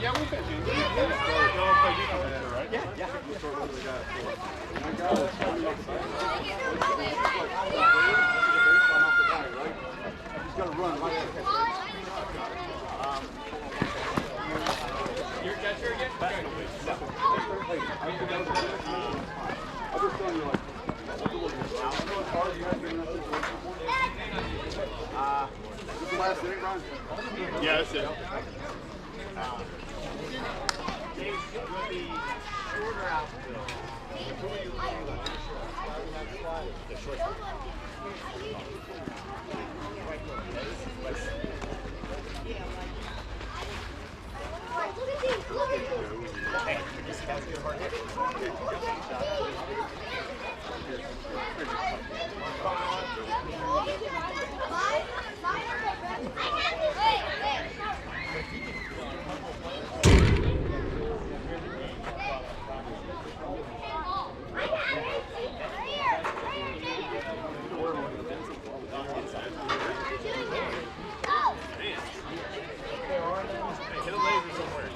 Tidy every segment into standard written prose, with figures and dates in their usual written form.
Yeah, we've been doing that. Yeah, yeah. He's got to run. You're catcher again? I'm just telling you, like, this is the last inning, Ron? Yeah, that's it. Shorter outfield. Who are you looking at? The short. Hey, this guy's good hard hit. Hit a laser somewhere.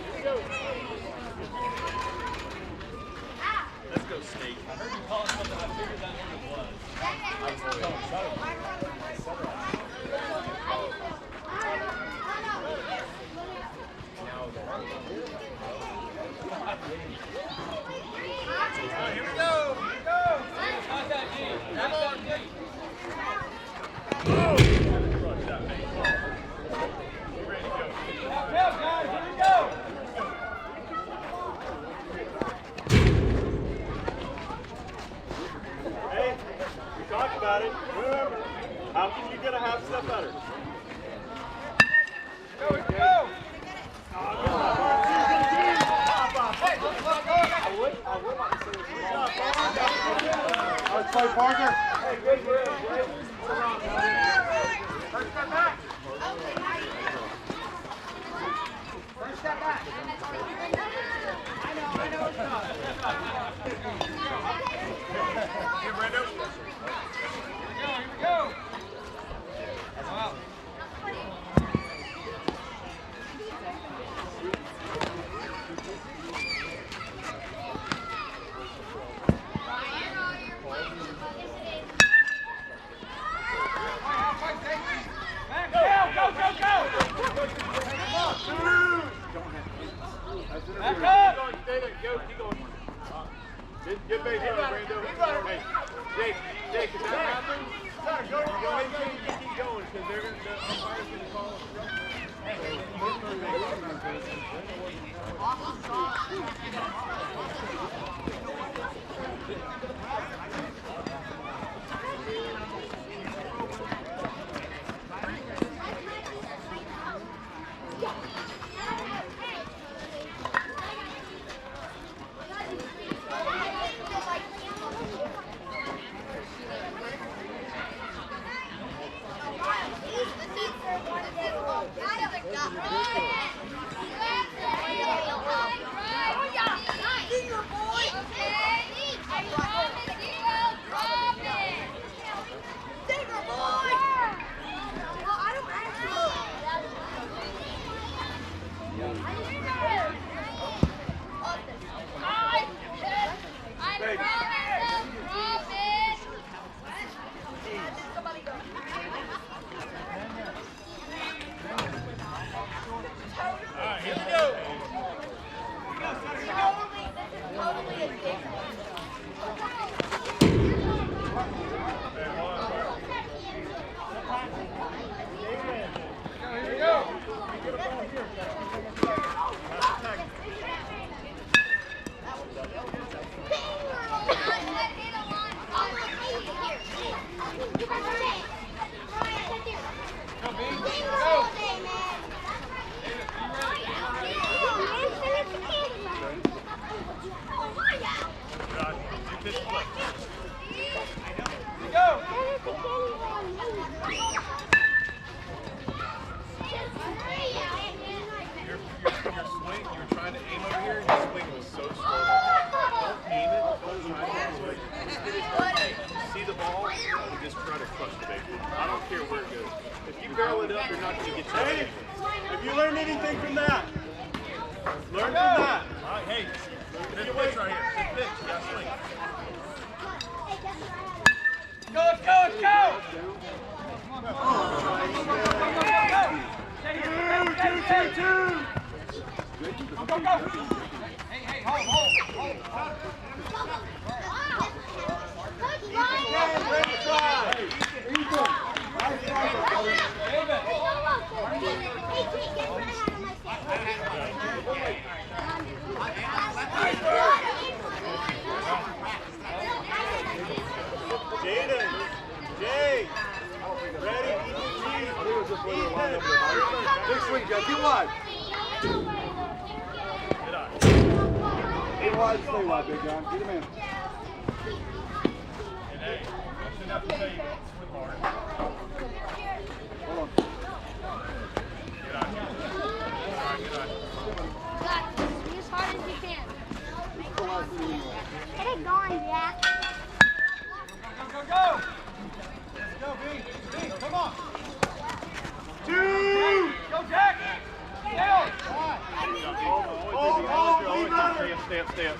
Let's go, Snake. I heard you calling something. I figured out what it was. Here we go. Here we go. Not that deep. Not that deep. Ready to go. Now, guys, here we go. Hey, we talked about it. Remember, how can you get a half step better? Go, go! I would like to say let's play Parker. Hey, good work. First step back. First step back. I know it's not. Here, Brando. Here we go. Wow. Get base on Brando. Hey, Jake, if that happens, go ahead and keep going because the umpire's going to call Boy! barrel it up, you're not going to get you. Hey, if you learned anything from that, learn from that. All right, hey, good pitch right here. Good pitch. You got to swing. Go! Go! Hey, hold. Jaden, Jay, ready? Big swing, Jack. Get wide. Get wide, stay wide, Big John. Get him in. And hey, that's enough to tell you to swing hard. Hold on. Good eye. Good eye. Swing as hard as you can. Go wide, stay wide. Get it going, Jack. Go! Let's go, B, come on! 2! Go, Jack! Down! Stay up.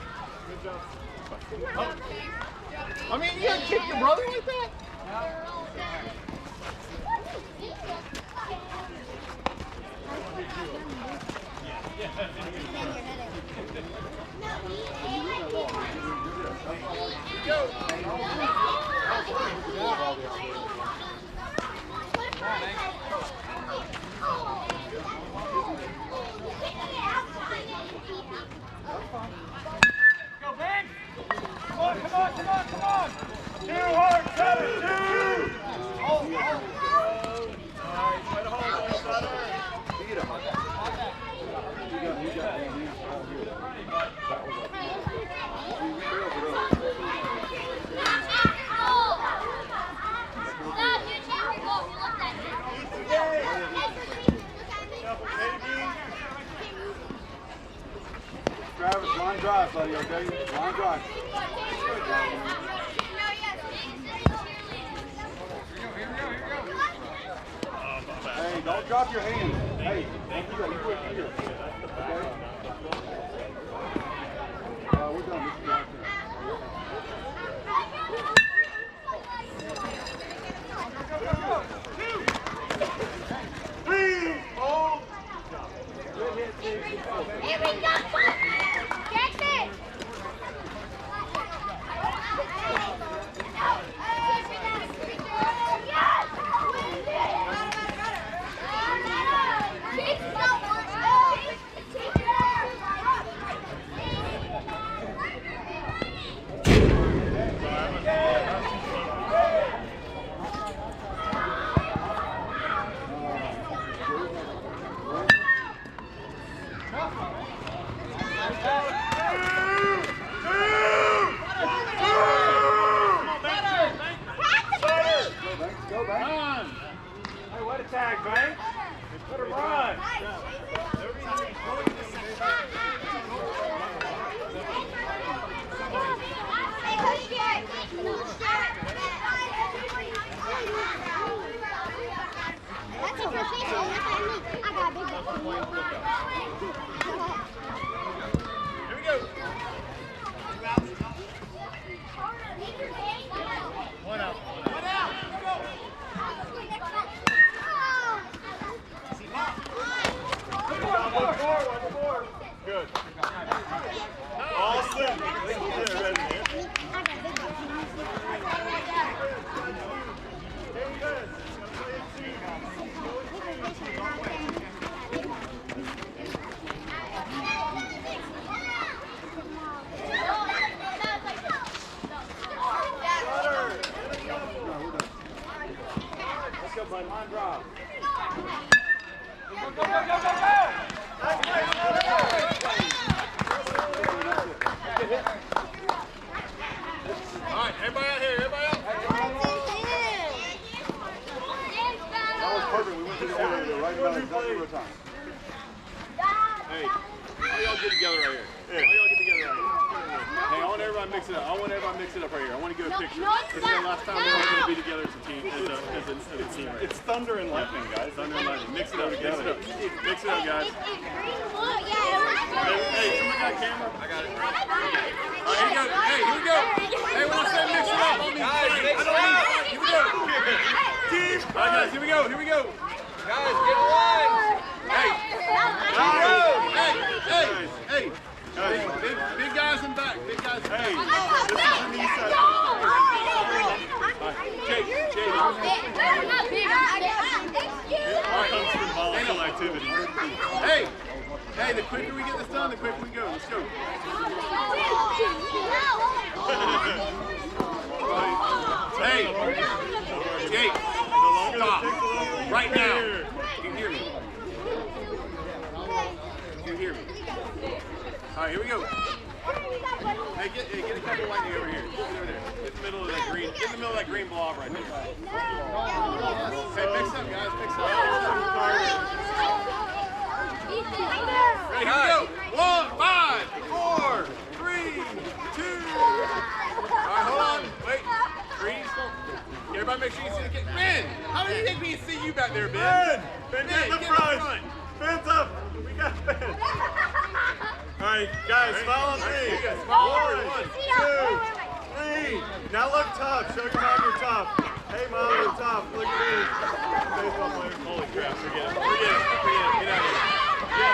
Good job. I mean, you gotta kick your brother like that? Go, Ben! Come on! 2 hard, 7, 2! Hold. All right, try to hold on, Sutter. Beat him. You got him. All here. That was up. You barreled it up. Travis, line drive, buddy, okay? Line drive. Hey, don't drop your hands. Hey, don't do that. You quit here. Okay? We're done. This is down here. Hold. Here we go! Catch it! Go back. Hey, what a tag, Banks. Let her run. That's a professional. That's like me. I got a big one. Here we go. One out. One more. Good. All set. Yeah, ready, man. Hey, guys. Play it Let's go, bud. Line drive. Go! All right, everybody out here. Everybody out. That was perfect. We went to the order right about exactly the time. Hey, all y'all get together right here. All y'all get together right here. Hey, I want everybody to mix it up. I want everybody to mix it up right here. I want to get a picture. This is the last time we're all going to be together as a team. As a team right It's thunder and lightning, guys. Thunder and lightning. Mix it up. Mix it up. Mix it up, guys. Hey, someone got a camera? I got it. All right, here we go. Hey, here we go. Hey, when I say mix it up, I mean fight. I don't mean fight. Here we go. Team. All right, guys. Here we go. Here we go. Guys, get in line. Hey. Hey. Big guys in back. Big guys in back. Hey, this is an east side. Jake. All comes from volatile activity. Hey, the quicker we get this done, the quicker we go. Let's go. Hey, Jake, stop right now. You can hear me. You can hear me. All right, here we go. Hey, get a couple lightning over here. Get over there. Get in the middle of that green. Get in the middle of that green blob right there. Hey, mix up, guys. Mix up. Ready, here we go. 1, 5, 4, 3, 2. All right, hold on. Wait. Freeze. Everybody make sure you see the kid. Ben, how do you think we can see you back there, Ben? Ben, get in the front. Ben's up. We got Ben. All right, guys, follow me. 1, 2, 3. Now look tough. Show your mom you're tough. Hey, mom, you're tough. Look at me. Baseball player. Holy crap, forget it. Get out of here.